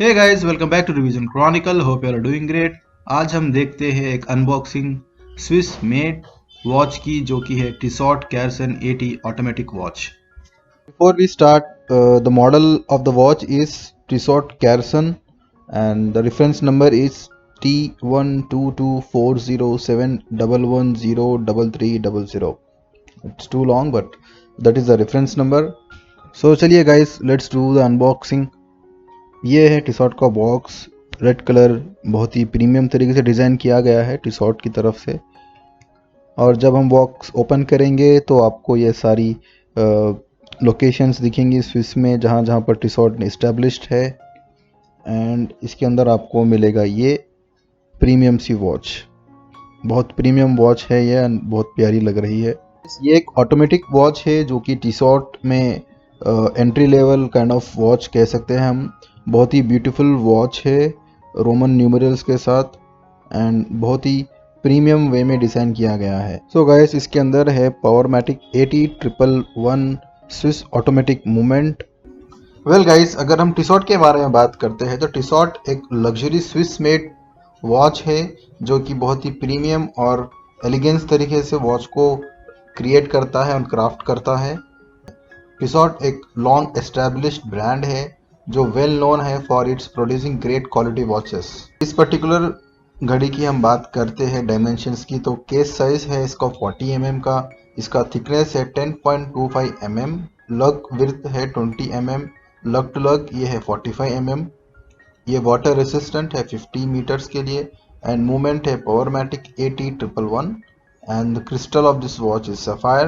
Hey guys, welcome back to revision chronicle. Hope you are doing great. आज हम देखते हैं एक अनबॉक्सिंग स्विस मेड वॉच की, जो कि है Tissot Carson 80 automatic watch. Before we start, the model of the watch is Tissot Carson and the reference number is T1224071103300. It's too long, but that is the reference number. So चलिए guys, let's do the unboxing. ये है Tissot का box, red colour, बहुत ही premium तरीके से design किया गया है टिसॉट की तरफ से। और जब हम बॉक्स ओपन करेंगे तो आपको ये सारी लोकेशंस दिखेंगी स्विस में, जहाँ जहाँ पर टिसॉट इस्टेब्लिश्ड है। एंड इसके अंदर आपको मिलेगा ये प्रीमियम सी वॉच। बहुत प्रीमियम वॉच है ये, बहुत प्यारी लग रही है। ये एक ऑटोमेटिक वॉच है जो कि टिसॉट में entry level kind of watch कह सकते हैं हम। बहुत ही ब्यूटीफुल वॉच है रोमन न्यूमरल्स के साथ, एंड बहुत ही प्रीमियम वे में डिज़ाइन किया गया है। सो गाइस, इसके अंदर है Powermatic 8011 Swiss automatic movement. Well guys, अगर हम टिसॉट के बारे में बात करते हैं तो टिसॉट एक लग्जरी स्विस मेड वॉच है जो कि बहुत ही प्रीमियम और एलिगेंस तरीके से वॉच को क्रिएट करता है और क्राफ्ट करता है। टिसॉट एक लॉन्ग एस्टैब्लिश्ड ब्रांड है जो वेल नोन है for its producing great quality watches. इस पर्टिकुलर घड़ी की हम बात करते हैं डायमेंशंस की, तो केस साइज है इसका 40 mm का, इसका थिकनेस है 10.25 mm, लग विड्थ है 20 mm, लग टू लग ये है 45 mm, ये वाटर रेसिस्टेंट है 50 मीटर्स के लिए, एंड मूवमेंट है Powermatic 8011 and the crystal of this watch is sapphire.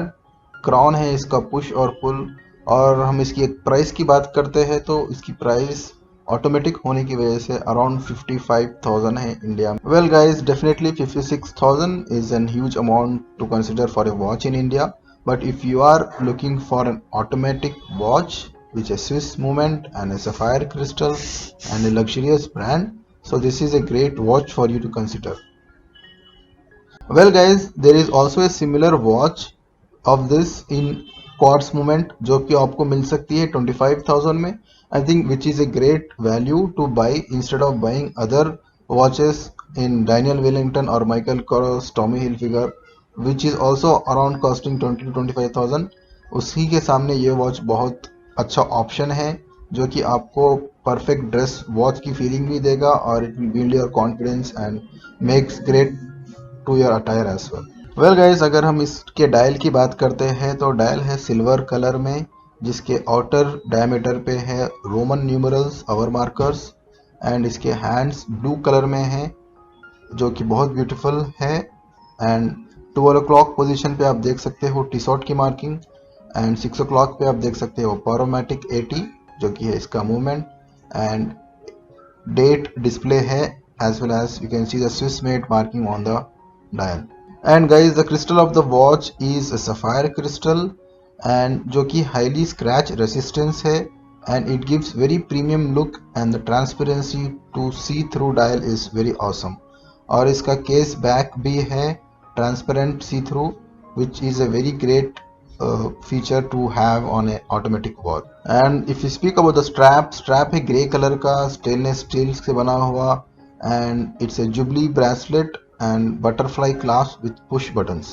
Crown है इसका पुश और पुल। और हम इसकी एक प्राइस की बात करते हैं तो इसकी प्राइस ऑटोमेटिक होने की वजह से अराउंड 55,000 है इंडिया में। Well guys, definitely 56,000 is an huge amount to consider for a watch in India, but if you are looking for an automatic watch which a Swiss movement and a sapphire crystal and a luxurious brand, so this is a great watch for you to consider. Well guys, there is also a similar watch of this in quartz movement जो कि आपको मिल सकती है 25,000 में, I think, which is a great value to buy instead of buying other watches in Daniel Wellington or Michael Kors, Tommy Hilfiger, which is also around costing 20 to 25,000. उसी के सामने ये वॉच बहुत अच्छा ऑप्शन है जो कि आपको परफेक्ट ड्रेस वॉच की फीलिंग भी देगा और it will build your confidence and makes great to your attire as well. Well guys, अगर हम इसके डायल की बात करते हैं तो डायल है सिल्वर कलर में, जिसके आउटर डायमीटर पे है Roman numerals hour markers, and इसके हैंड्स ब्लू कलर में है जो कि बहुत ब्यूटीफुल है। एंड 12 o'clock पोजीशन पे आप देख सकते हो टिसॉट की मार्किंग, एंड 6 o'clock पे आप देख सकते हो पावरमैटिक 80 जो कि है इसका मूवमेंट, एंड डेट डिस्प्ले है as well as you can see the Swiss made marking on the dial. And guys, the crystal of the watch is sapphire crystal, and जो कि हाईली स्क्रैच रेसिस्टेंस है, and it gives very premium look and the transparency to see through dial is very awesome. और इसका case back भी है transparent see through, which is a very great feature to have on a automatic watch. And if you speak about the strap है grey colour का stainless steel से बना हुआ, and it's a jubilee bracelet and butterfly clasp with push buttons.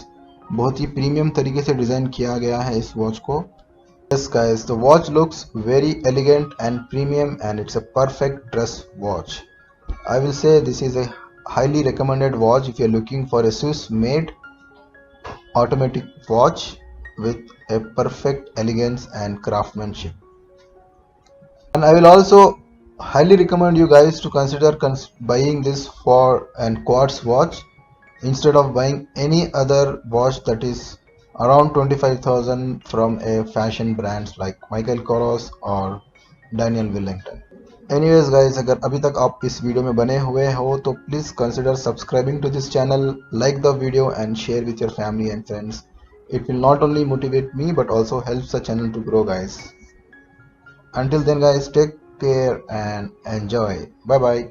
बहुत ही premium तरीके से design किया गया है इस वॉच को। Yes guys, the watch looks very elegant and premium and it's a perfect dress watch. I will say this is a highly recommended watch if you're looking for a Swiss made automatic watch with a perfect elegance and craftsmanship. And I will also highly recommend you guys to consider buying this for an quartz watch instead of buying any other watch that is around 25,000 from a fashion brands like Michael Kors or Daniel Wellington. Anyways guys, अगर अभी तक आप इस video में बने हुए हो तो please consider subscribing to this channel, like the video and share with your family and friends. It will not only motivate me but also helps the channel to grow guys. Until then guys, take care and enjoy. Bye bye.